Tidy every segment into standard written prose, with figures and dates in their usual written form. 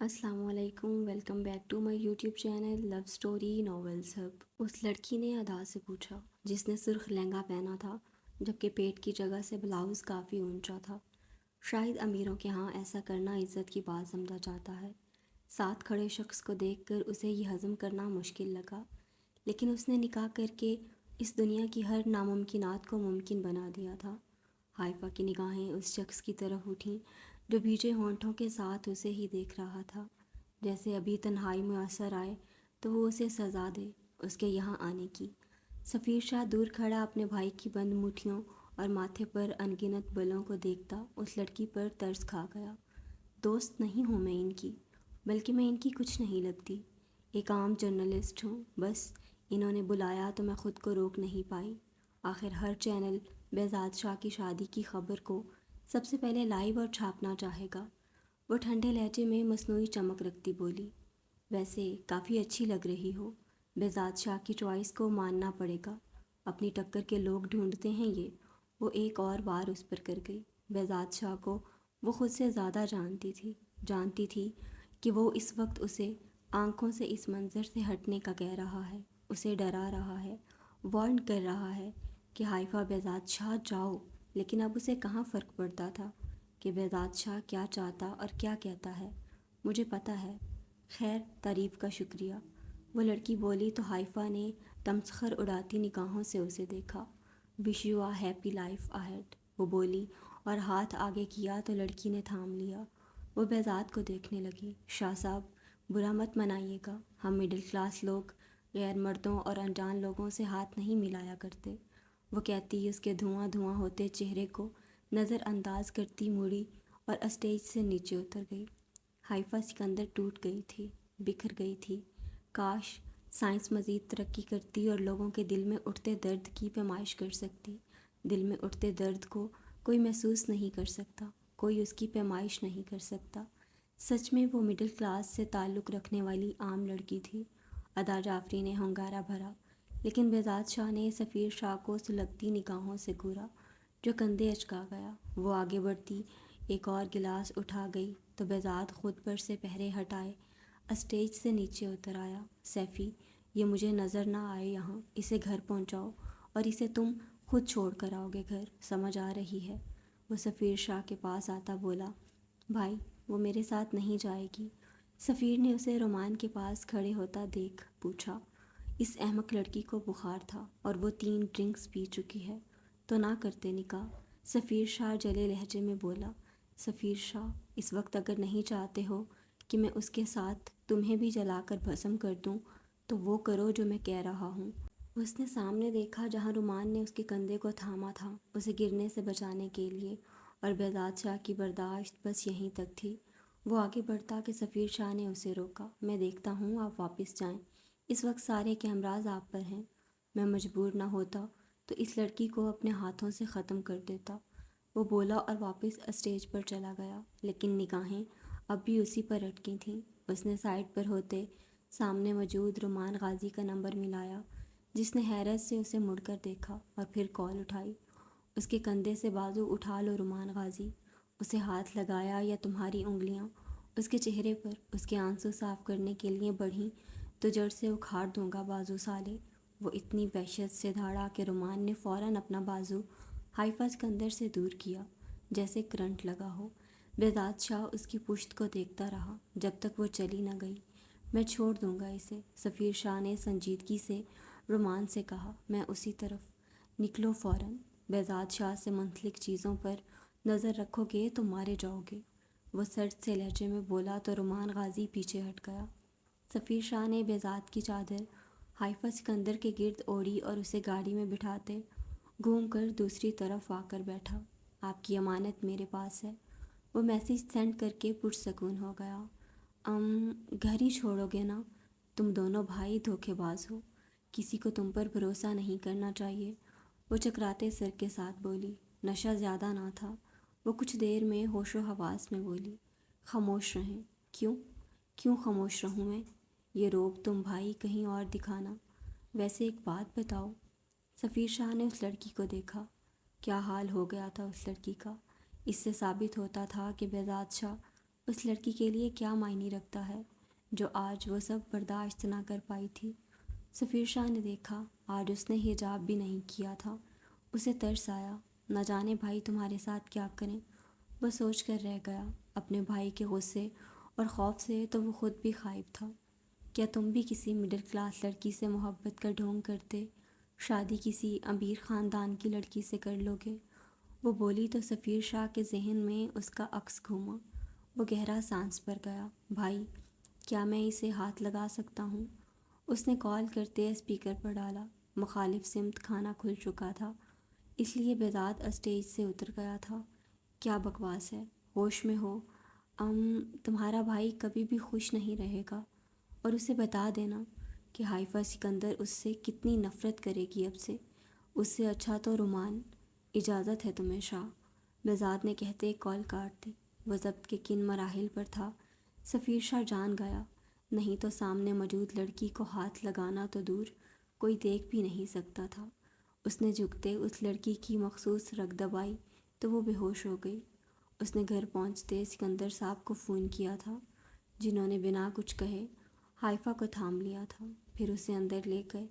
السلام علیکم، welcome back to my YouTube channel love story novels hub. اس لڑکی نے ادا سے پوچھا جس نے سرخ لہنگا پہنا تھا جبکہ پیٹ کی جگہ سے بلاؤز کافی اونچا تھا۔ شاید امیروں کے ہاں ایسا کرنا عزت کی بات سمجھا جاتا ہے۔ ساتھ کھڑے شخص کو دیکھ کر اسے یہ ہضم کرنا مشکل لگا، لیکن اس نے نکاح کر کے اس دنیا کی ہر ناممکنات کو ممکن بنا دیا تھا۔ حائفہ کی نگاہیں اس شخص کی طرف اٹھیں جو بھیجے ہونٹوں کے ساتھ اسے ہی دیکھ رہا تھا، جیسے ابھی تنہائی میسر آئے تو وہ اسے سزا دے اس کے یہاں آنے کی۔ سفیر شاہ دور کھڑا اپنے بھائی کی بند مٹھیوں اور ماتھے پر انگنت بلوں کو دیکھتا اس لڑکی پر ترس کھا گیا۔ دوست نہیں ہوں میں ان کی، بلکہ میں ان کی کچھ نہیں لگتی، ایک عام جرنلسٹ ہوں، بس انہوں نے بلایا تو میں خود کو روک نہیں پائی۔ آخر ہر چینل بہزاد شاہ کی شادی کی خبر کو سب سے پہلے لائیو اور چھاپنا چاہے گا۔ وہ ٹھنڈے لہجے میں مصنوعی چمک رکھتی بولی، ویسے کافی اچھی لگ رہی ہو، بہزاد شاہ کی چوائس کو ماننا پڑے گا، اپنی ٹکر کے لوگ ڈھونڈتے ہیں یہ۔ وہ ایک اور بار اس پر کر گئی۔ بہزاد شاہ کو وہ خود سے زیادہ جانتی تھی کہ وہ اس وقت اسے آنکھوں سے اس منظر سے ہٹنے کا کہہ رہا ہے، اسے ڈرا رہا ہے، وارن کر رہا ہے کہ حائفہ بہزاد شاہ جاؤ، لیکن اب اسے کہاں فرق پڑتا تھا کہ بہزاد شاہ کیا چاہتا اور کیا کہتا ہے۔ مجھے پتہ ہے، خیر تعریف کا شکریہ، وہ لڑکی بولی تو حائفہ نے تمسخر اڑاتی نگاہوں سے اسے دیکھا۔ Wish you a happy life ahead, وہ بولی اور ہاتھ آگے کیا تو لڑکی نے تھام لیا۔ وہ بہزاد کو دیکھنے لگی۔ شاہ صاحب برا مت منائیے گا، ہم مڈل کلاس لوگ غیر مردوں اور انجان لوگوں سے ہاتھ نہیں ملایا کرتے، وہ کہتی اس کے دھواں دھواں ہوتے چہرے کو نظر انداز کرتی مڑی اور اسٹیج سے نیچے اتر گئی۔ حائفہ سکندر ٹوٹ گئی تھی، بکھر گئی تھی۔ کاش سائنس مزید ترقی کرتی اور لوگوں کے دل میں اٹھتے درد کی پیمائش کر سکتی۔ دل میں اٹھتے درد کو کوئی محسوس نہیں کر سکتا، کوئی اس کی پیمائش نہیں کر سکتا۔ سچ میں وہ مڈل کلاس سے تعلق رکھنے والی عام لڑکی تھی۔ ادا جعفری نے ہنگارہ بھرا، لیکن بہزاد شاہ نے سفیر شاہ کو سلگتی نگاہوں سے گھورا جو کندھے اچکا گیا۔ وہ آگے بڑھتی ایک اور گلاس اٹھا گئی تو بہزاد خود پر سے پہرے ہٹائے اسٹیج سے نیچے اتر آیا۔ سیفی، یہ مجھے نظر نہ آئے یہاں، اسے گھر پہنچاؤ اور اسے تم خود چھوڑ کر آؤ گے گھر، سمجھ آ رہی ہے؟ وہ سفیر شاہ کے پاس آتا بولا، بھائی وہ میرے ساتھ نہیں جائے گی۔ سفیر نے اسے رومان کے پاس کھڑے ہوتا دیکھ پوچھا۔ اس احمق لڑکی کو بخار تھا اور وہ 3 ڈرنکس پی چکی ہے، تو نہ کرتے نکاح، سفیر شاہ جلے لہجے میں بولا۔ سفیر شاہ، اس وقت اگر نہیں چاہتے ہو کہ میں اس کے ساتھ تمہیں بھی جلا کر بھسم کر دوں تو وہ کرو جو میں کہہ رہا ہوں۔ اس نے سامنے دیکھا جہاں رومان نے اس کے کندھے کو تھاما تھا اسے گرنے سے بچانے کے لیے، اور بہزاد شاہ کی برداشت بس یہیں تک تھی۔ وہ آگے بڑھتا کہ سفیر شاہ نے اسے روکا۔ میں دیکھتا ہوں آپ واپس جائیں، اس وقت سارے کیمراز آپ پر ہیں، میں مجبور نہ ہوتا تو اس لڑکی کو اپنے ہاتھوں سے ختم کر دیتا، وہ بولا اور واپس اسٹیج پر چلا گیا، لیکن نگاہیں اب بھی اسی پر اٹکی تھیں۔ اس نے سائڈ پر ہوتے سامنے موجود رومان غازی کا نمبر ملایا، جس نے حیرت سے اسے مڑ کر دیکھا اور پھر کال اٹھائی۔ اس کے کندھے سے بازو اٹھا لو رومان غازی، اسے ہاتھ لگایا یا تمہاری انگلیاں اس کے چہرے پر اس کے آنسو صاف کرنے کے لیے بڑھیں تو جڑ سے اکھاڑ دوں گا بازو سالے۔ وہ اتنی وحشت سے دھاڑا کہ رومان نے فوراً اپنا بازو حائفہ سکندر سے دور کیا جیسے کرنٹ لگا ہو۔ بہزاد شاہ اس کی پشت کو دیکھتا رہا جب تک وہ چلی نہ گئی۔ میں چھوڑ دوں گا اسے، سفیر شاہ نے سنجیدگی سے رومان سے کہا، میں اسی طرف، نکلو فوراً، بہزاد شاہ سے منسلک چیزوں پر نظر رکھو گے تو مارے جاؤ گے، وہ سرد سے لہجے میں بولا تو رومان غازی پیچھے ہٹ گیا۔ سفیر شاہ نے بہزاد کی چادر حائفہ سکندر کے گرد اوڑھی اور اسے گاڑی میں بٹھاتے گھوم کر دوسری طرف آ کر بیٹھا۔ آپ کی امانت میرے پاس ہے، وہ میسیج سینڈ کر کے پرسکون ہو گیا۔ گھر ہی چھوڑو گے نا؟ تم دونوں بھائی دھوکے باز ہو، کسی کو تم پر بھروسہ نہیں کرنا چاہیے، وہ چکراتے سر کے ساتھ بولی۔ نشہ زیادہ نہ تھا، وہ کچھ دیر میں ہوش و حواس میں بولی۔ خاموش رہیں۔ کیوں خاموش رہوں میں؟ یہ روب تم بھائی کہیں اور دکھانا۔ ویسے ایک بات بتاؤ، سفیر شاہ نے اس لڑکی کو دیکھا۔ کیا حال ہو گیا تھا اس لڑکی کا؟ اس سے ثابت ہوتا تھا کہ بہزاد شاہ اس لڑکی کے لیے کیا معنی رکھتا ہے جو آج وہ سب برداشت نہ کر پائی تھی۔ سفیر شاہ نے دیکھا آج اس نے حجاب بھی نہیں کیا تھا۔ اسے ترس آیا، نہ جانے بھائی تمہارے ساتھ کیا کریں۔ وہ سوچ کر رہ گیا، اپنے بھائی کے غصے اور خوف سے تو وہ خود بھی خائف تھا۔ کیا تم بھی کسی مڈل کلاس لڑکی سے محبت کا ڈھونگ کرتے شادی کسی امیر خاندان کی لڑکی سے کر لو گے؟ وہ بولی تو سفیر شاہ کے ذہن میں اس کا عکس گھوما۔ وہ گہرا سانس بھر گیا۔ بھائی، کیا میں اسے ہاتھ لگا سکتا ہوں؟ اس نے کال کرتے اسپیکر پر ڈالا۔ مخالف سمت کھانا کھل چکا تھا، اس لیے بہزاد اسٹیج سے اتر گیا تھا۔ کیا بکواس ہے، ہوش میں ہو؟ تمہارا بھائی کبھی بھی خوش نہیں رہے گا، اور اسے بتا دینا کہ حائفہ سکندر اس سے کتنی نفرت کرے گی اب سے۔ اس سے اچھا تو رومان۔ اجازت ہے تمہیں شاہ، بہزاد نے کہتے کال کاٹ دی۔ وہ ضبط کے کن مراحل پر تھا، سفیر شاہ جان گیا، نہیں تو سامنے موجود لڑکی کو ہاتھ لگانا تو دور، کوئی دیکھ بھی نہیں سکتا تھا۔ اس نے جھکتے اس لڑکی کی مخصوص رگ دبائی تو وہ بے ہوش ہو گئی۔ اس نے گھر پہنچتے سکندر صاحب کو فون کیا تھا، جنہوں نے بنا کچھ کہے حائفہ کو تھام لیا تھا، پھر اسے اندر لے گئے،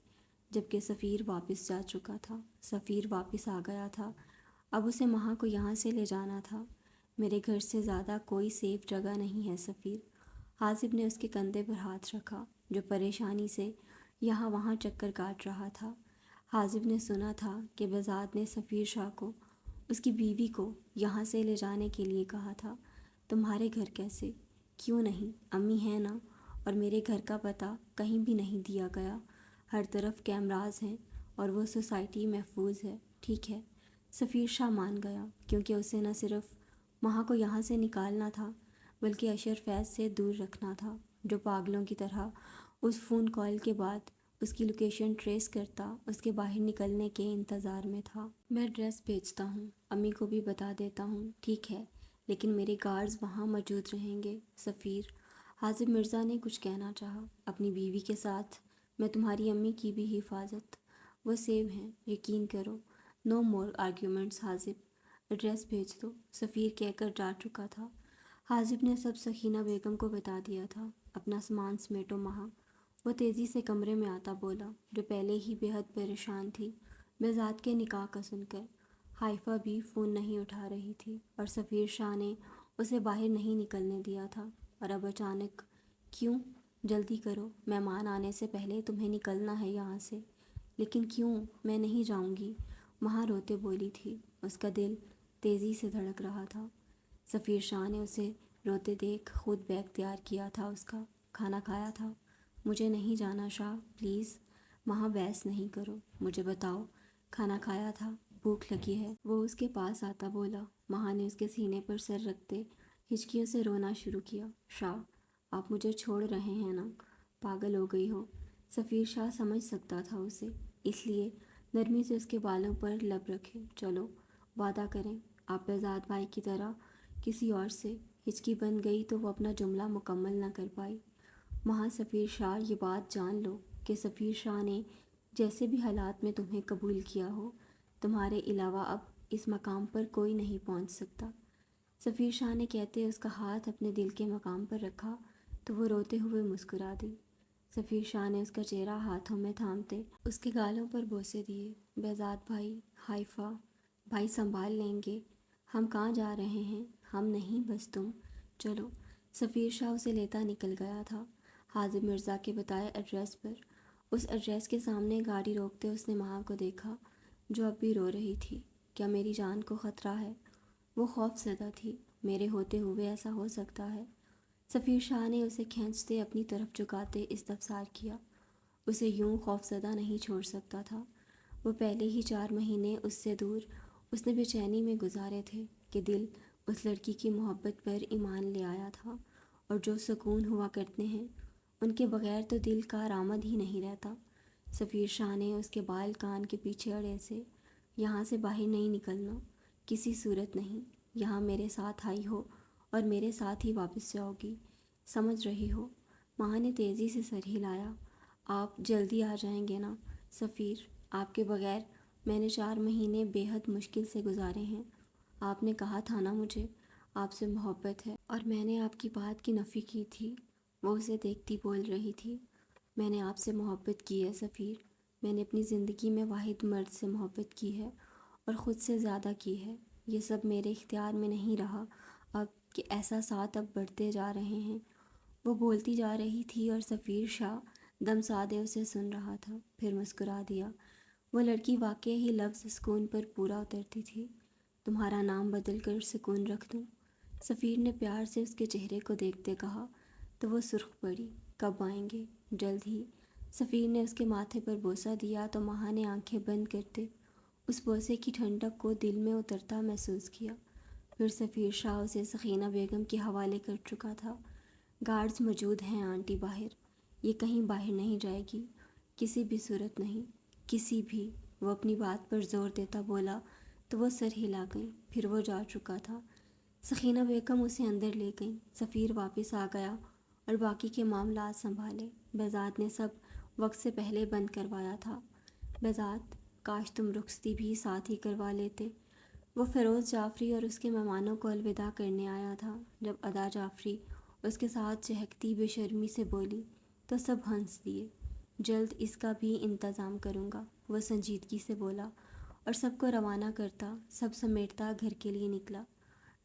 جبکہ سفیر واپس جا چکا تھا۔ سفیر واپس آ گیا تھا، اب اسے مہا کو یہاں سے لے جانا تھا۔ میرے گھر سے زیادہ کوئی سیف جگہ نہیں ہے سفیر۔ حازب نے اس کے کندھے پر ہاتھ رکھا، جو پریشانی سے یہاں وہاں چکر کاٹ رہا تھا۔ حازب نے سنا تھا کہ بہزاد نے سفیر شاہ کو اس کی بیوی کو یہاں سے لے جانے کے لیے کہا تھا۔ تمہارے گھر کیسے؟ کیوں نہیں، امی ہیں نا، اور میرے گھر کا پتہ کہیں بھی نہیں دیا گیا، ہر طرف کیمراز ہیں اور وہ سوسائٹی محفوظ ہے، ٹھیک ہے؟ سفیر شاہ مان گیا، کیونکہ اسے نہ صرف مہا کو یہاں سے نکالنا تھا بلکہ اشر فیض سے دور رکھنا تھا، جو پاگلوں کی طرح اس فون کال کے بعد اس کی لوکیشن ٹریس کرتا اس کے باہر نکلنے کے انتظار میں تھا۔ میں ایڈریس بھیجتا ہوں، امی کو بھی بتا دیتا ہوں، ٹھیک ہے؟ لیکن میرے گارڈز وہاں موجود رہیں گے۔ سفیر حازب مرزا نے کچھ کہنا چاہا۔ اپنی بیوی کے ساتھ میں تمہاری امی کی بھی حفاظت، وہ سیو ہیں، یقین کرو۔ نو مور آرگیومنٹس حازب، ایڈریس بھیج دو، سفیر کہہ کر جا چکا تھا۔ حازب نے سب سکینہ بیگم کو بتا دیا تھا۔ اپنا سامان سمیٹو مہا، وہ تیزی سے کمرے میں آتا بولا، جو پہلے ہی بے حد پریشان تھی بہزاد کے نکاح کا سن کر۔ حائفہ بھی فون نہیں اٹھا رہی تھی، اور سفیر شاہ نے اسے باہر نہیں نکلنے دیا تھا، اور اب اچانک کیوں؟ جلدی کرو، مہمان آنے سے پہلے تمہیں نکلنا ہے یہاں سے۔ لیکن کیوں؟ میں نہیں جاؤں گی، مہا روتے بولی تھی، اس کا دل تیزی سے دھڑک رہا تھا۔ سفیر شاہ نے اسے روتے دیکھ خود بیگ تیار کیا تھا اس کا۔ کھانا کھایا تھا؟ مجھے نہیں جانا شاہ، پلیز۔ مہا بحث نہیں کرو، مجھے بتاؤ، کھانا کھایا تھا؟ بھوک لگی ہے؟ وہ اس کے پاس آتا بولا۔ مہا نے اس کے سینے پر سر رکھتے ہچکیوں سے رونا شروع کیا۔ شاہ، آپ مجھے چھوڑ رہے ہیں نا؟ پاگل ہو گئی ہو؟ سفیر شاہ سمجھ سکتا تھا اسے، اس لیے نرمی سے اس کے بالوں پر لب رکھے۔ چلو، وعدہ کریں آپ بہزاد بھائی کی طرح کسی اور سے۔ ہچکی بن گئی تو وہ اپنا جملہ مکمل نہ کر پائی۔ مہا، سفیر شاہ، یہ بات جان لو کہ سفیر شاہ نے جیسے بھی حالات میں تمہیں قبول کیا ہو، تمہارے علاوہ اب اس مقام پر کوئی نہیں پہنچ سکتا۔ سفیر شاہ نے کہتے اس کا ہاتھ اپنے دل کے مقام پر رکھا تو وہ روتے ہوئے مسکرا دی۔ سفیر شاہ نے اس کا چہرہ ہاتھوں میں تھامتے اس کے گالوں پر بوسے دیے۔ بہزاد بھائی، حائفہ بھائی سنبھال لیں گے، ہم کہاں جا رہے ہیں؟ ہم نہیں، بس تم۔ چلو۔ سفیر شاہ اسے لیتا نکل گیا تھا، حازب مرزا کے بتائے ایڈریس پر۔ اس ایڈریس کے سامنے گاڑی روکتے اس نے مہا کو دیکھا، جو اب بھی رو رہی تھی۔ کیا میری جان کو خطرہ ہے؟ وہ خوف زدہ تھی۔ میرے ہوتے ہوئے ایسا ہو سکتا ہے؟ سفیر شاہ نے اسے کھینچتے اپنی طرف جھکاتے استفسار کیا۔ اسے یوں خوف زدہ نہیں چھوڑ سکتا تھا، وہ پہلے ہی 4 مہینے اس سے دور اس نے بے چینی میں گزارے تھے کہ دل اس لڑکی کی محبت پر ایمان لے آیا تھا، اور جو سکون ہوا کرتے ہیں ان کے بغیر تو دل کا آرامد ہی نہیں رہتا۔ سفیر شاہ نے اس کے بال کان کے پیچھے اڑے سے، یہاں سے باہر نہیں نکلنا، کسی صورت نہیں، یہاں میرے ساتھ آئی ہو اور میرے ساتھ ہی واپس جاؤ گی، سمجھ رہی ہو؟ ماں نے تیزی سے سر ہلایا۔ آپ جلدی آ جائیں گے نا سفیر؟ آپ کے بغیر میں نے 4 مہینے بے حد مشکل سے گزارے ہیں۔ آپ نے کہا تھا نا مجھے، آپ سے محبت ہے اور میں نے آپ کی بات کی نفی کی تھی۔ وہ اسے دیکھتی بول رہی تھی، میں نے آپ سے محبت کی ہے سفیر، میں نے اپنی زندگی میں واحد مرد سے محبت کی ہے اور خود سے زیادہ کی ہے۔ یہ سب میرے اختیار میں نہیں رہا اب کہ احساسات اب بڑھتے جا رہے ہیں۔ وہ بولتی جا رہی تھی اور سفیر شاہ دم سادے اسے سن رہا تھا، پھر مسکرا دیا۔ وہ لڑکی واقعی ہی لفظ سکون پر پورا اترتی تھی۔ تمہارا نام بدل کر سکون رکھ دوں؟ سفیر نے پیار سے اس کے چہرے کو دیکھتے کہا تو وہ سرخ پڑی۔ کب آئیں گے؟ جلد ہی۔ سفیر نے اس کے ماتھے پر بوسہ دیا تو ماہا نے آنکھیں بند کرتے اس بوسے کی ٹھنڈک کو دل میں اترتا محسوس کیا۔ پھر سفیر شاہ اسے سکینہ بیگم کے حوالے کر چکا تھا۔ گارڈز موجود ہیں آنٹی باہر، یہ کہیں باہر نہیں جائے گی، کسی بھی صورت نہیں، کسی بھی۔ وہ اپنی بات پر زور دیتا بولا تو وہ سر ہلا گئی، پھر وہ جا چکا تھا۔ سکینہ بیگم اسے اندر لے گئیں۔ سفیر واپس آ گیا اور باقی کے معاملات سنبھالے۔ بہزاد نے سب وقت سے پہلے بند کروایا تھا۔ بہزاد، کاش تم رخصتی بھی ساتھ ہی کروا لیتے۔ وہ فیروز جعفری اور اس کے مہمانوں کو الوداع کرنے آیا تھا۔ جب ادا جعفری اس کے ساتھ چہکتی بے شرمی سے بولی تو سب ہنس دیے۔ جلد اس کا بھی انتظام کروں گا، وہ سنجیدگی سے بولا اور سب کو روانہ کرتا، سب سمیٹتا گھر کے لیے نکلا۔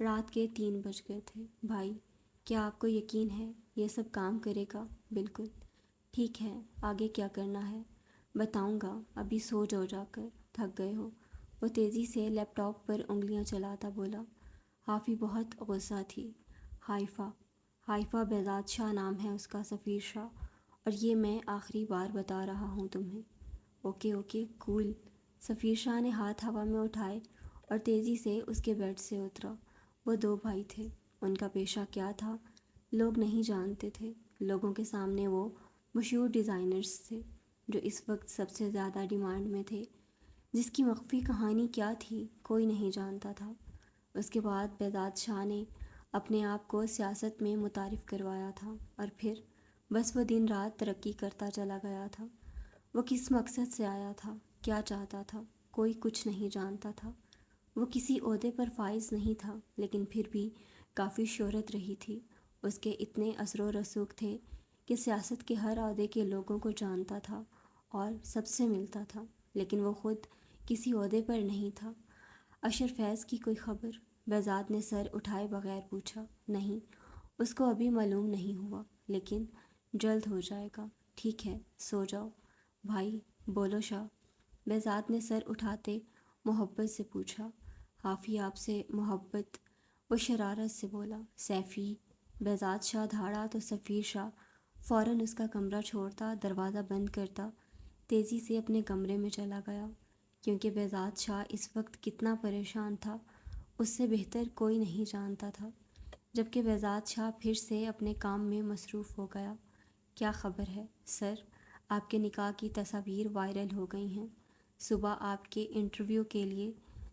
رات کے 3 بج گئے تھے۔ بھائی، کیا آپ کو یقین ہے یہ سب کام کرے گا؟ بالکل۔ ٹھیک ہے، آگے کیا کرنا ہے؟ بتاؤں گا، ابھی سو جاؤ جا کر، تھک گئے ہو۔ وہ تیزی سے لیپ ٹاپ پر انگلیاں چلاتا بولا۔ حافی بہت غصہ تھی۔ حائفہ، حائفہ بہزاد شاہ نام ہے اس کا سفیر شاہ، اور یہ میں آخری بار بتا رہا ہوں تمہیں۔ اوکے اوکے، کول۔ سفیر شاہ نے ہاتھ ہوا میں اٹھائے اور تیزی سے اس کے بیڈ سے اترا۔ وہ 2 بھائی تھے۔ ان کا پیشہ کیا تھا لوگ نہیں جانتے تھے۔ لوگوں کے سامنے وہ مشہور ڈیزائنرز تھے جو اس وقت سب سے زیادہ ڈیمانڈ میں تھے۔ جس کی مخفی کہانی کیا تھی کوئی نہیں جانتا تھا۔ اس کے بعد بہزاد شاہ نے اپنے آپ کو سیاست میں متعارف کروایا تھا اور پھر بس وہ دن رات ترقی کرتا چلا گیا تھا۔ وہ کس مقصد سے آیا تھا، کیا چاہتا تھا، کوئی کچھ نہیں جانتا تھا۔ وہ کسی عہدے پر فائز نہیں تھا، لیکن پھر بھی کافی شہرت رہی تھی۔ اس کے اتنے اثر و رسوخ تھے کہ سیاست کے ہر عہدے کے لوگوں کو جانتا تھا اور سب سے ملتا تھا، لیکن وہ خود کسی عہدے پر نہیں تھا۔ اشر فیض کی کوئی خبر؟ بہزاد نے سر اٹھائے بغیر پوچھا۔ نہیں، اس کو ابھی معلوم نہیں ہوا، لیکن جلد ہو جائے گا۔ ٹھیک ہے، سو جاؤ۔ بھائی، بولو شاہ، بہزاد نے سر اٹھاتے محبت سے پوچھا۔ حافی آپ سے محبت، وہ شرارت سے بولا۔ سیفی، بہزاد شاہ دھاڑا تو سفیر شاہ فوراً اس کا کمرہ چھوڑتا، دروازہ بند کرتا تیزی سے اپنے کمرے میں چلا گیا۔ کیونکہ بہزاد شاہ اس وقت کتنا پریشان تھا اس سے بہتر کوئی نہیں جانتا تھا۔ جبکہ بہزاد شاہ پھر سے اپنے کام میں مصروف ہو گیا۔ کیا خبر ہے سر؟ آپ کے نکاح کی تصاویر وائرل ہو گئی ہیں۔ صبح آپ کے انٹرویو کے لیے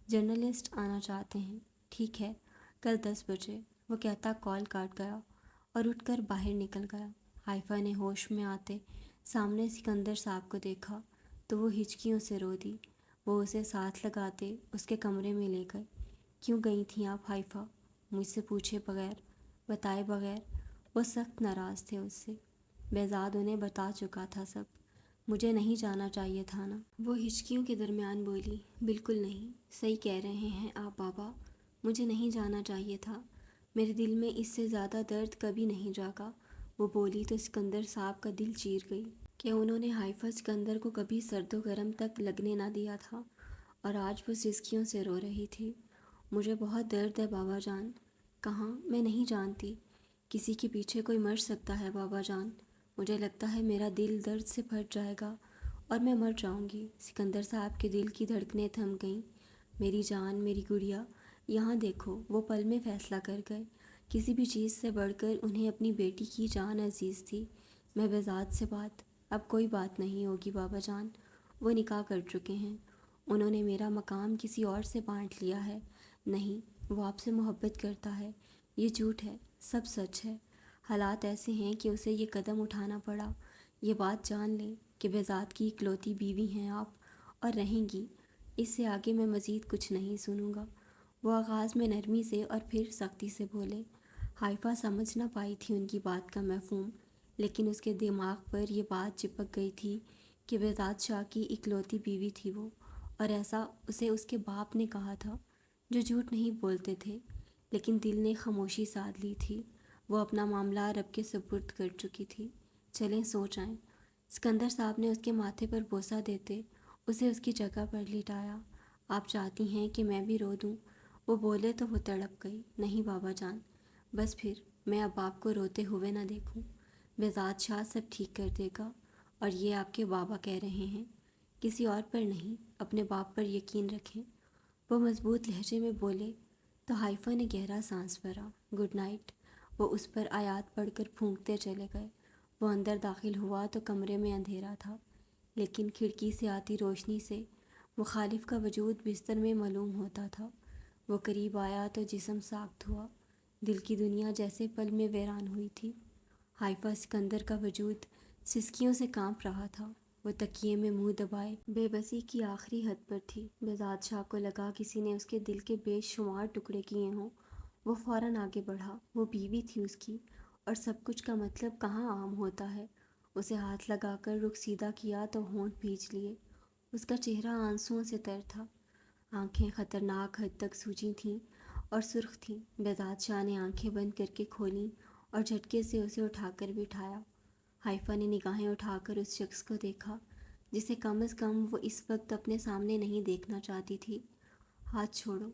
جرنلسٹ آنا چاہتے ہیں۔ ٹھیک ہے، کل 10 بجے، وہ کہتا کال کاٹ گیا اور اٹھ کر باہر نکل گیا۔ حائفہ نے ہوش میں آتے سامنے سکندر صاحب کو دیکھا تو وہ ہچکیوں سے رو دی۔ وہ اسے ساتھ لگاتے اس کے کمرے میں لے گئے۔ کیوں گئی تھیں آپ حائفہ؟ مجھ سے پوچھے بغیر، بتائے بغیر۔ وہ سخت ناراض تھے اس سے۔ بہزاد انہیں بتا چکا تھا سب۔ مجھے نہیں جانا چاہیے تھا نا؟ وہ ہچکیوں کے درمیان بولی۔ بالکل نہیں، صحیح کہہ رہے ہیں آپ بابا، مجھے نہیں جانا چاہیے تھا۔ میرے دل میں اس سے زیادہ درد کبھی نہیں جاگا۔ وہ بولی تو سکندر صاحب کا دل چیر گئی کہ انہوں نے حائفہ سکندر کو کبھی سرد و گرم تک لگنے نہ دیا تھا، اور آج وہ سسکیوں سے رو رہی تھی۔ مجھے بہت درد ہے بابا جان۔ کہاں؟ میں نہیں جانتی۔ کسی کے پیچھے کوئی مر سکتا ہے بابا جان۔ مجھے لگتا ہے میرا دل درد سے پھٹ جائے گا اور میں مر جاؤں گی۔ سکندر صاحب کے دل کی دھڑکنیں تھم گئیں۔ میری جان، میری گڑیا، یہاں دیکھو۔ وہ پل میں فیصلہ کر گئے۔ کسی بھی چیز سے بڑھ کر انہیں اپنی بیٹی کی جان عزیز تھی۔ میں بہزاد سے بات، اب کوئی بات نہیں ہوگی بابا جان۔ وہ نکاح کر چکے ہیں۔ انہوں نے میرا مقام کسی اور سے بانٹ لیا ہے۔ نہیں، وہ آپ سے محبت کرتا ہے۔ یہ جھوٹ ہے، سب سچ ہے۔ حالات ایسے ہیں کہ اسے یہ قدم اٹھانا پڑا۔ یہ بات جان لیں کہ بہزاد کی اکلوتی بیوی ہیں آپ، اور رہیں گی۔ اس سے آگے میں مزید کچھ نہیں سنوں گا۔ وہ آغاز میں نرمی سے اور پھر سختی سے بولے۔ حائفہ سمجھ نہ پائی تھی ان کی بات کا مفہوم، لیکن اس کے دماغ پر یہ بات چپک گئی تھی کہ بہزاد شاہ کی اکلوتی بیوی تھی وہ، اور ایسا اسے اس کے باپ نے کہا تھا، جو جھوٹ نہیں بولتے تھے، لیکن دل نے خاموشی سادھ لی تھی۔ وہ اپنا معاملہ رب کے سپرد کر چکی تھی۔ چلیں سو جائیں۔ سکندر صاحب نے اس کے ماتھے پر بوسہ دیتے اسے اس کی جگہ پر لٹایا۔ آپ چاہتی ہیں کہ میں بھی رو دوں؟ وہ بولے تو وہ تڑپ گئی۔ نہیں بابا جان، بس پھر میں اب آپ کو روتے ہوئے نہ دیکھوں۔ بہزاد شاہ سب ٹھیک کر دے گا، اور یہ آپ کے بابا کہہ رہے ہیں، کسی اور پر نہیں، اپنے باپ پر یقین رکھیں۔ وہ مضبوط لہجے میں بولے تو حائفہ نے گہرا سانس بھرا۔ Good night. وہ اس پر آیات پڑھ کر پھونکتے چلے گئے۔ وہ اندر داخل ہوا تو کمرے میں اندھیرا تھا، لیکن کھڑکی سے آتی روشنی سے مخالف کا وجود بستر میں معلوم ہوتا تھا۔ وہ قریب آیا تو جسم ساخت ہوا، دل کی دنیا جیسے پل میں ویران ہوئی تھی۔ حائفہ سکندر کا وجود سسکیوں سے کانپ رہا تھا۔ وہ تکیے میں منہ دبائے بے بسی کی آخری حد پر تھی۔ بہزاد شاہ کو لگا کسی نے اس کے دل کے بے شمار ٹکڑے کیے ہوں۔ وہ فوراً آگے بڑھا۔ وہ بیوی تھی اس کی، اور سب کچھ کا مطلب کہاں عام ہوتا ہے۔ اسے ہاتھ لگا کر رخ سیدھا کیا تو ہونٹ بھیج لیے۔ اس کا چہرہ آنسوؤں سے تر تھا، آنکھیں خطرناک حد تک سوجی تھیں اور سرخ تھیں۔ بہزاد شاہ نے آنکھیں بند کر کے کھولیں اور جھٹکے سے اسے اٹھا کر بٹھایا۔ حائفہ نے نگاہیں اٹھا کر اس شخص کو دیکھا جسے کم از کم وہ اس وقت اپنے سامنے نہیں دیکھنا چاہتی تھی۔ ہاتھ چھوڑو۔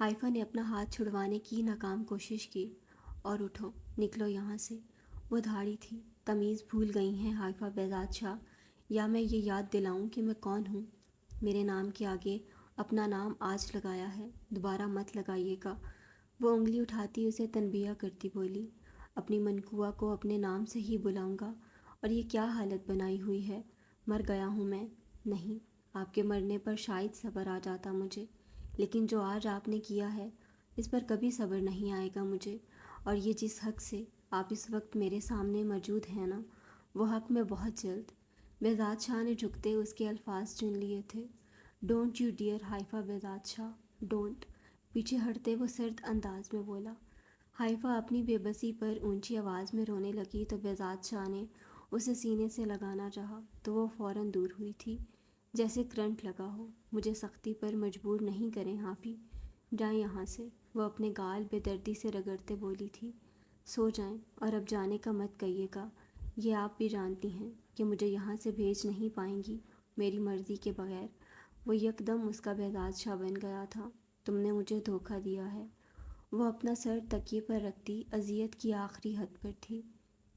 حائفہ نے اپنا ہاتھ چھڑوانے کی ناکام کوشش کی۔ اور اٹھو، نکلو یہاں سے۔ وہ دھاڑی تھی۔ تمیز بھول گئی ہیں حائفہ بہزاد شاہ، یا میں یہ یاد دلاؤں کہ میں کون ہوں؟ میرے نام کے آگے اپنا نام آج لگایا ہے، دوبارہ مت لگائیے گا۔ وہ انگلی اٹھاتی اسے تنبیہ کرتی بولی، اپنی منقوہ کو اپنے نام سے ہی بلاؤں گا، اور یہ کیا حالت بنائی ہوئی ہے؟ مر گیا ہوں میں؟ نہیں، آپ کے مرنے پر شاید صبر آ جاتا مجھے، لیکن جو آج آپ نے کیا ہے اس پر کبھی صبر نہیں آئے گا مجھے، اور یہ جس حق سے آپ اس وقت میرے سامنے موجود ہیں نا، وہ حق میں بہت جلد۔ بہزاد شاہ نے جھکتے اس کے الفاظ چن لیے تھے۔ Don't you dear حائفہ Behzad Shah, don't. پیچھے ہٹتے وہ سرد انداز میں بولا۔ حائفہ اپنی بے بسی پر اونچی آواز میں رونے لگی تو بہزاد شاہ نے اسے سینے سے لگانا چاہا تو وہ فوراً دور ہوئی تھی، جیسے کرنٹ لگا ہو۔ مجھے سختی پر مجبور نہیں کریں حافی، جائیں یہاں سے۔ وہ اپنے گال بے دردی سے رگڑتے بولی تھی۔ سو جائیں، اور اب جانے کا مت کہیے گا۔ یہ آپ بھی جانتی ہیں کہ مجھے یہاں سے بھیج نہیں پائیں گی میری مرضی کے بغیر۔ وہ یکدم اس کا بہزاد شاہ بن گیا تھا۔ تم نے مجھے دھوکہ دیا ہے۔ وہ اپنا سر تکیے پر رکھتی اذیت کی آخری حد پر تھی،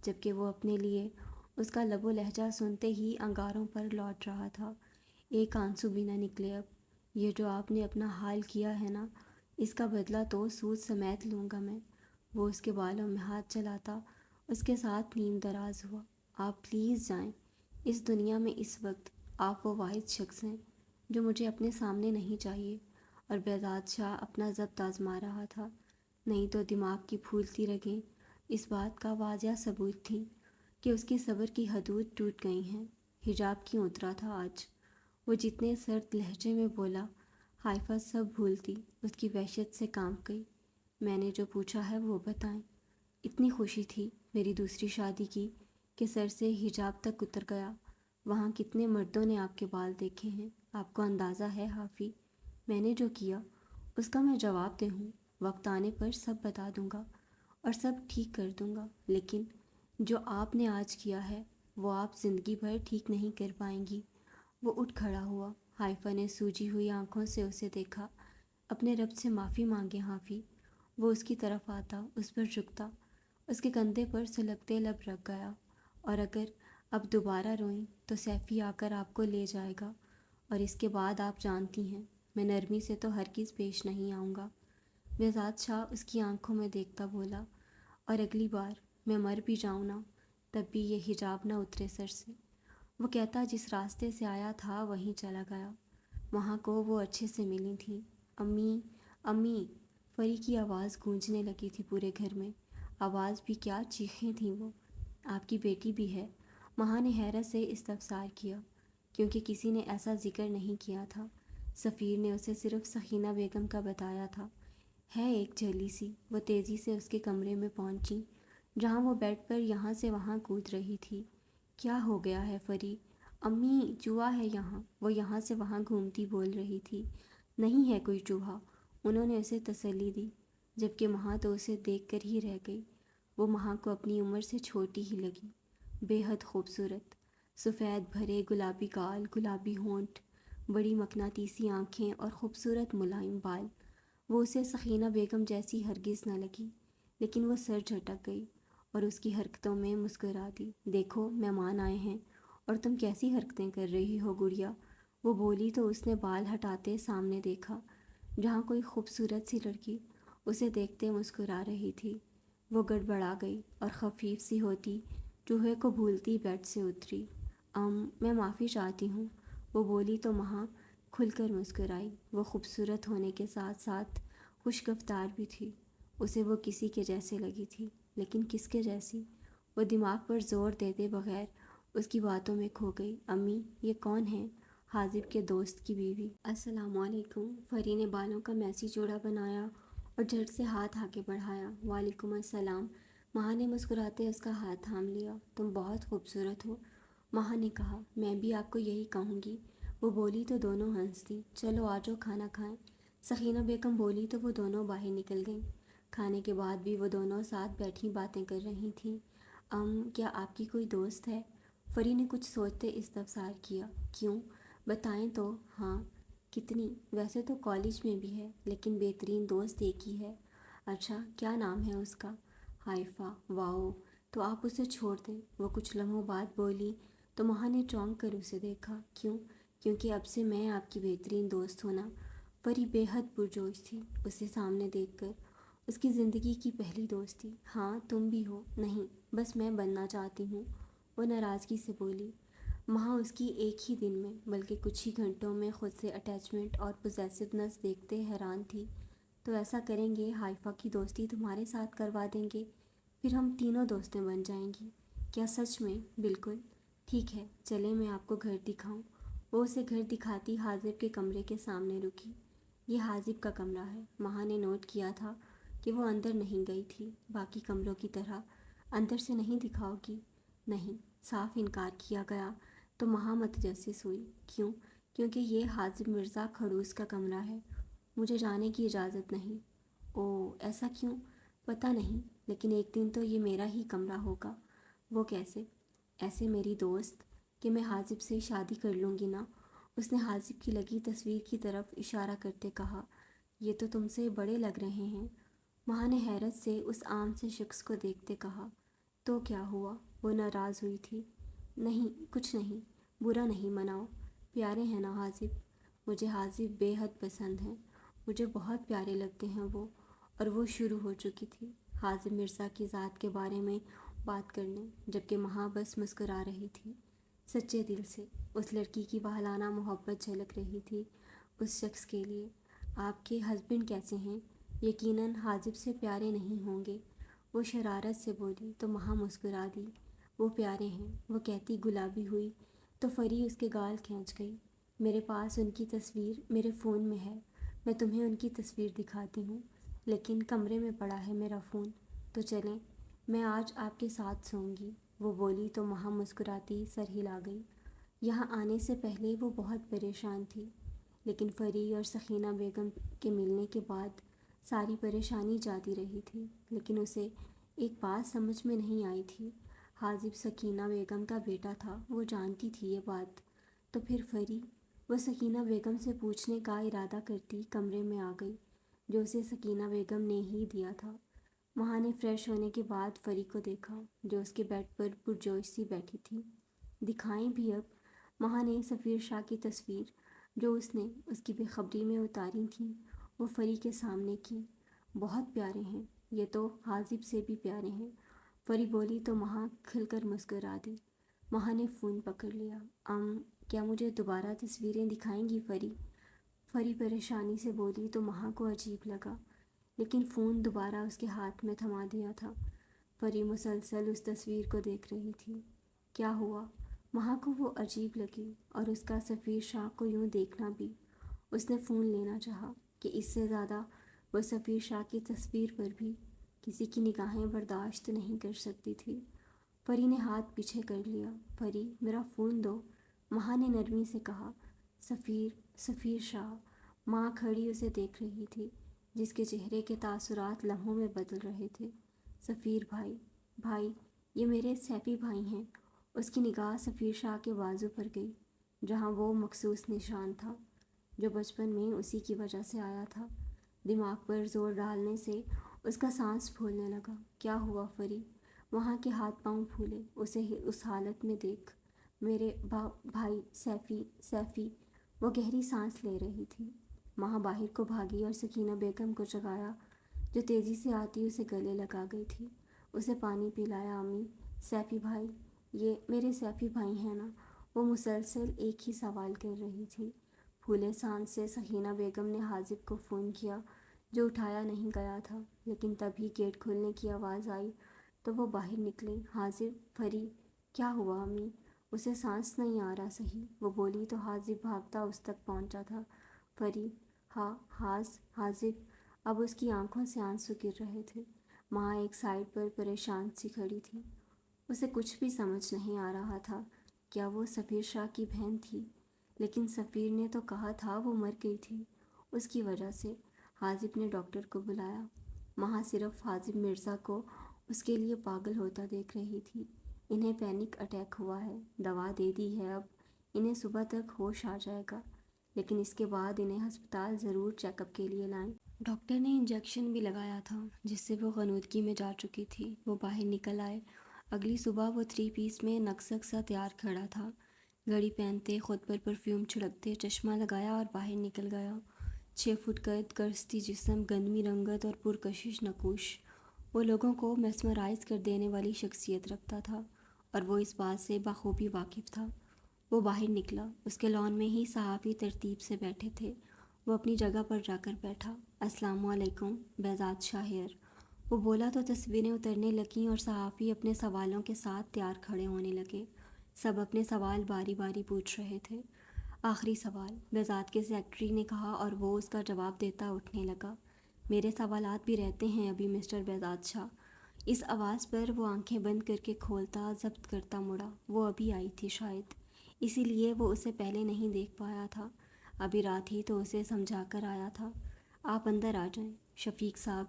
جبکہ وہ اپنے لیے اس کا لب و لہجہ سنتے ہی انگاروں پر لوٹ رہا تھا۔ ایک آنسو بھی نہ نکلے اب۔ یہ جو آپ نے اپنا حال کیا ہے نا، اس کا بدلہ تو سود سمیت لوں گا میں۔ وہ اس کے بالوں میں ہاتھ چلاتا اس کے ساتھ نیم دراز ہوا۔ آپ پلیز جائیں۔ اس دنیا میں اس وقت آپ وہ واحد شخص ہیں جو مجھے اپنے سامنے نہیں چاہیے۔ اور بہزاد شاہ اپنا ضبط آزما رہا تھا، نہیں تو دماغ کی پھولتی رگیں اس بات کا واضح ثبوت تھیں کہ اس کی صبر کی حدود ٹوٹ گئی ہیں۔ حجاب کیوں اترا تھا آج؟ وہ جتنے سرد لہجے میں بولا، حائفہ سب بھولتی اس کی وحشت سے کانپ گئی۔ میں نے جو پوچھا ہے وہ بتائیں۔ اتنی خوشی تھی میری دوسری شادی کی کہ سر سے حجاب تک اتر گیا۔ وہاں کتنے مردوں نے آپ کے بال دیکھے ہیں، آپ کو اندازہ ہے حافی؟ میں نے جو کیا اس کا میں جواب دہ ہوں۔ وقت آنے پر سب بتا دوں گا اور سب ٹھیک کر دوں گا، لیکن جو آپ نے آج کیا ہے وہ آپ زندگی بھر ٹھیک نہیں کر پائیں گی۔ وہ اٹھ کھڑا ہوا۔ حائفہ نے سوجی ہوئی آنکھوں سے اسے دیکھا۔ اپنے رب سے معافی مانگے حافی۔ وہ اس کی طرف آتا، اس پر جھکتا، اس کے کندھے پر سلگتے لب رکھ گیا۔ اور اگر اب دوبارہ روئیں تو سیفی آ کر آپ کو لے جائے گا، اور اس کے بعد آپ جانتی ہیں میں نرمی سے تو ہرگز پیش نہیں آؤں گا۔ بہزاد شاہ اس کی آنکھوں میں دیکھتا بولا، اور اگلی بار میں مر بھی جاؤں نا، تب بھی یہ حجاب نہ اترے سر سے۔ وہ کہتا جس راستے سے آیا تھا وہیں چلا گیا۔ وہاں کو وہ اچھے سے ملی تھیں۔ امی، امی، پری کی آواز گونجنے لگی تھی پورے گھر میں۔ آواز بھی کیا چیخیں تھیں وہ۔ آپ کی بیٹی بھی ہے؟ ماں نے حیرت سے استفسار کیا، کیونکہ کسی نے ایسا ذکر نہیں کیا تھا۔ سفیر نے اسے صرف سکینہ بیگم کا بتایا تھا، ہے ایک جھلی سی۔ وہ تیزی سے اس کے کمرے میں پہنچی جہاں وہ بیڈ پر یہاں سے وہاں کود رہی تھی۔ کیا ہو گیا ہے فری؟ امی چوہا ہے یہاں، وہ یہاں سے وہاں گھومتی بول رہی تھی۔ نہیں ہے کوئی چوہا، انہوں نے اسے تسلی دی، جبکہ مہا تو اسے دیکھ کر ہی رہ گئی۔ وہ مہا کو اپنی عمر سے چھوٹی ہی لگی، بے حد خوبصورت، سفید بھرے گلابی گال، گلابی ہونٹ، بڑی مقناطیسی آنکھیں اور خوبصورت ملائم بال۔ وہ اسے سکینہ بیگم جیسی ہرگز نہ لگی، لیکن وہ سر جھٹک گئی اور اس کی حرکتوں میں مسکرا دی۔ دیکھو مہمان آئے ہیں اور تم کیسی حرکتیں کر رہی ہو گڑیا، وہ بولی تو اس نے بال ہٹاتے سامنے دیکھا جہاں کوئی خوبصورت سی لڑکی اسے دیکھتے مسکرا رہی تھی۔ وہ گڑبڑا گئی اور خفیف سی ہوتی چوہے کو بھولتی بیڈ سے اتری۔ میں معافی چاہتی ہوں، وہ بولی تو مہا کھل کر مسکرائی۔ وہ خوبصورت ہونے کے ساتھ ساتھ خوش گفتار بھی تھی۔ اسے وہ کسی کے جیسے لگی تھی، لیکن کس کے جیسی؟ وہ دماغ پر زور دیتے بغیر اس کی باتوں میں کھو گئی۔ امی یہ کون ہے؟ حاذب کے دوست کی بیوی۔ السلام علیکم۔ فری نے بالوں کا میسی جوڑا بنایا اور جھٹ سے ہاتھ آگے بڑھایا۔ وعلیکم السلام۔ مہا نے مسکراتے اس کا ہاتھ تھام لیا۔ تم بہت خوبصورت ہو، مہا نے کہا۔ میں بھی آپ کو یہی کہوں گی، وہ بولی تو دونوں ہنس دیں۔ چلو آجو کھانا کھائیں، سکینہ بیگم بولی تو وہ دونوں باہر نکل گئیں۔ کھانے کے بعد بھی وہ دونوں ساتھ بیٹھی باتیں کر رہی تھیں۔ کیا آپ کی کوئی دوست ہے؟ فری نے کچھ سوچتے استفسار کیا۔ کیوں؟ بتائیں تو۔ ہاں، کتنی؟ ویسے تو کالج میں بھی ہے، لیکن بہترین دوست ایک ہی ہے۔ اچھا، کیا نام ہے اس کا؟ حائفہ۔ واؤ، تو آپ اسے چھوڑ دیں، وہ کچھ لمحوں بعد بولی تو مہا نے چونک کر اسے دیکھا۔ کیوں؟ کیونکہ اب سے میں آپ کی بہترین دوست ہونا۔ فری بے حد پرجوش تھی اسے سامنے دیکھ کر۔ اس کی زندگی کی پہلی دوستی۔ ہاں تم بھی ہو۔ نہیں، بس میں بننا چاہتی ہوں، وہ ناراضگی سے بولی۔ مہا اس کی ایک ہی دن میں بلکہ کچھ ہی گھنٹوں میں خود سے اٹیچمنٹ اور پوزیسونیس دیکھتے حیران تھی۔ تو ایسا کریں گے، حائفہ کی دوستی تمہارے ساتھ کروا دیں گے، پھر ہم تینوں دوستیں بن جائیں گی۔ کیا سچ میں؟ بالکل۔ ٹھیک ہے، چلیں میں آپ کو گھر دکھاؤں۔ وہ اسے گھر دکھاتی حاذب کے کمرے کے سامنے رکی۔ یہ حاذب کا کمرہ ہے۔ مہا نے نوٹ کیا تھا کہ وہ اندر نہیں گئی تھی، باقی کمروں کی طرح۔ اندر سے نہیں دکھاؤ گی؟ نہیں، صاف انکار کیا گیا تو مہا متجسس ہوئی۔ کیوں؟ کیونکہ یہ حاذب مرزا کھڑوس کا کمرہ ہے، مجھے جانے کی اجازت نہیں۔ اوہ ایسا کیوں؟ پتہ نہیں، لیکن ایک دن تو یہ میرا ہی کمرہ ہوگا۔ وہ کیسے؟ ایسے میری دوست کہ میں حاذب سے شادی کر لوں گی نا، اس نے حاذب کی لگی تصویر کی طرف اشارہ کرتے کہا۔ یہ تو تم سے بڑے لگ رہے ہیں، مہا نے حیرت سے اس عام سے شخص کو دیکھتے کہا۔ تو کیا ہوا؟ وہ ناراض ہوئی تھی۔ نہیں، کچھ نہیں، برا نہیں مناؤ، پیارے ہیں نا حاذب؟ مجھے حاذب بے حد پسند ہیں، مجھے بہت پیارے لگتے ہیں وہ۔ اور وہ شروع ہو چکی تھی حاذب مرزا کی ذات کے بارے میں بات کرنے، جبکہ مہا بس مسکرا رہی تھی۔ سچے دل سے اس لڑکی کی بہلانہ محبت جھلک رہی تھی اس شخص کے لیے۔ آپ کے ہسبینڈ کیسے ہیں؟ یقیناً حاذب سے پیارے نہیں ہوں گے، وہ شرارت سے بولی تو مہا مسکرا دی۔ وہ پیارے ہیں، وہ کہتی گلابی ہوئی تو فری اس کے گال کھینچ گئی۔ میرے پاس ان کی تصویر میرے فون میں ہے، میں تمہیں ان کی تصویر دکھاتی ہوں، لیکن کمرے میں پڑا ہے میرا فون۔ تو چلیں، میں آج آپ کے ساتھ سوؤں گی، وہ بولی تو مہا مسکراتی سر ہلا گئی۔ یہاں آنے سے پہلے وہ بہت پریشان تھی، لیکن فری اور سکینہ بیگم کے ملنے کے بعد ساری پریشانی جاتی رہی تھی۔ لیکن اسے ایک بات سمجھ میں نہیں آئی تھی، حاذب سکینہ بیگم کا بیٹا تھا، وہ جانتی تھی یہ بات، تو پھر فری؟ وہ سکینہ بیگم سے پوچھنے کا ارادہ کرتی کمرے میں آ گئی، جو اسے سکینہ بیگم نے ہی دیا تھا۔ مہا نے فریش ہونے کے بعد فری کو دیکھا جو اس کے بیڈ پر پرجوش سی بیٹھی تھی۔ دکھائیں بھی اب؟ مہا نے سفیر شاہ کی تصویر جو اس نے اس کی بے خبری میں اتاری تھیں وہ فری کے سامنے کی۔ بہت پیارے ہیں، یہ تو حاذب سے بھی پیارے ہیں، فری بولی تو مہا کھل کر مسکرا دی۔ مہا نے فون پکڑ لیا۔ کیا مجھے دوبارہ تصویریں دکھائیں گی فری؟ فری پریشانی سے بولی تو مہا کو عجیب لگا، لیکن فون دوبارہ اس کے ہاتھ میں تھما دیا تھا۔ فری مسلسل اس تصویر کو دیکھ رہی تھی۔ کیا ہوا؟ مہا کو وہ عجیب لگی اور اس کا سفیر شاہ کو یوں دیکھنا بھی۔ اس نے فون لینا چاہا کہ اس سے زیادہ وہ سفیر شاہ کی تصویر پر بھی کسی کی نگاہیں برداشت نہیں کر سکتی تھی۔ پری نے ہاتھ پیچھے کر لیا۔ پری، میرا فون دو، ماں نے نرمی سے کہا۔ سفیر شاہ۔ ماں کھڑی اسے دیکھ رہی تھی، جس کے چہرے کے تاثرات لمحوں میں بدل رہے تھے۔ سفیر بھائی، یہ میرے سیفی بھائی ہیں۔ اس کی نگاہ سفیر شاہ کے بازو پر گئی، جہاں وہ مخصوص نشان تھا جو بچپن میں اسی کی وجہ سے آیا تھا۔ دماغ پر زور ڈالنے سے اس کا سانس پھولنے لگا۔ کیا ہوا فری؟ وہاں کے ہاتھ پاؤں پھولے اسے اس حالت میں دیکھ۔ میرے بھائی سیفی۔ وہ گہری سانس لے رہی تھی۔ ماں باہر کو بھاگی اور سکینہ بیگم کو جگایا، جو تیزی سے آتی اسے گلے لگا گئی تھی۔ اسے پانی پلایا۔ امی، سیفی بھائی، یہ میرے سیفی بھائی ہیں نا؟ وہ مسلسل ایک ہی سوال کر رہی تھی۔ پھولے سانس سے سکینہ بیگم نے حاجب کو فون کیا، جو اٹھایا نہیں گیا تھا، لیکن تبھی گیٹ کھلنے کی آواز آئی تو وہ باہر نکلے۔ حاجب، پری، کیا ہوا امی؟ اسے سانس نہیں آ رہا صحیح، وہ بولی تو حاجب بھاگتا اس تک پہنچا تھا۔ پری، ہاں حاجب۔ اب اس کی آنکھوں سے آنسو گر رہے تھے۔ ماں ایک سائڈ پر پریشان سی کھڑی تھی۔ اسے کچھ بھی سمجھ نہیں آ رہا تھا۔ کیا وہ سفیر شاہ کی بہن تھی؟ لیکن سفیر نے تو کہا تھا وہ مر گئی تھی اس کی وجہ سے۔ حاجب نے ڈاکٹر کو بلایا۔ ماں صرف حاجب مرزا کو اس کے لیے پاگل ہوتا دیکھ رہی تھی۔ انہیں پینک اٹیک ہوا ہے، دوا دے دی ہے، اب انہیں صبح تک ہوش آ جائے گا، لیکن اس کے بعد انہیں ہسپتال ضرور چیک اپ کے لیے لائیں۔ ڈاکٹر نے انجیکشن بھی لگایا تھا، جس سے وہ غنودگی میں جا چکی تھی۔ وہ باہر نکل آئے۔ اگلی صبح وہ 3 پیس میں نکسک سا تیار کھڑا تھا، گھڑی پہنتے، خود پر پرفیوم چھڑکتے، چشمہ لگایا اور باہر نکل گیا۔ 6 فٹ قد، گرستی جسم، گندمی رنگت اور پرکشش نقوش، وہ لوگوں کو میسمرائز کر دینے والی شخصیت رکھتا تھا، اور وہ اس بات سے بخوبی واقف تھا۔ وہ باہر نکلا۔ اس کے لان میں ہی صحافی ترتیب سے بیٹھے تھے۔ وہ اپنی جگہ پر جا کر بیٹھا۔ السلام علیکم بہزاد شاہر۔ وہ بولا تو تصویریں اترنے لگیں اور صحافی اپنے سوالوں کے ساتھ تیار کھڑے ہونے لگے۔ سب اپنے سوال باری باری پوچھ رہے تھے۔ آخری سوال بہزاد کے سیکرٹری نے کہا اور وہ اس کا جواب دیتا اٹھنے لگا۔ میرے سوالات بھی رہتے ہیں ابھی مسٹر بہزاد شاہ۔ اس آواز پر وہ آنکھیں بند کر کے کھولتا ضبط کرتا مڑا۔ وہ ابھی آئی تھی شاید، اسی لیے وہ اسے پہلے نہیں دیکھ پایا تھا۔ ابھی رات ہی تو اسے سمجھا کر آیا تھا۔ آپ اندر آ جائیں شفیق صاحب،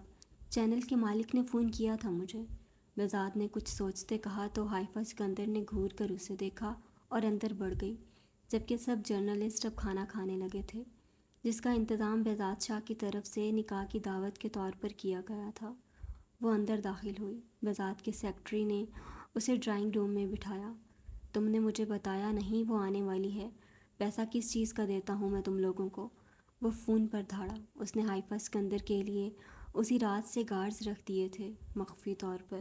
چینل کے مالک نے فون کیا تھا مجھے۔ بہزاد نے کچھ سوچتے کہا تو حائفہ سکندر نے گھور کر اسے دیکھا اور اندر بڑھ گئی، جبکہ سب جرنلسٹ اب کھانا کھانے لگے تھے، جس کا انتظام بہزاد شاہ کی طرف سے نکاح کی دعوت کے طور پر کیا گیا تھا۔ وہ اندر داخل ہوئی۔ بہزاد کے سیکرٹری نے اسے ڈرائنگ روم میں بٹھایا۔ تم نے مجھے بتایا نہیں وہ آنے والی ہے، پیسہ کس چیز کا دیتا ہوں میں تم لوگوں کو؟ وہ فون پر دھاڑا۔ اس نے حائفہ سکندر کے لیے اسی رات سے گارڈز رکھ دیے تھے، مخفی طور پر۔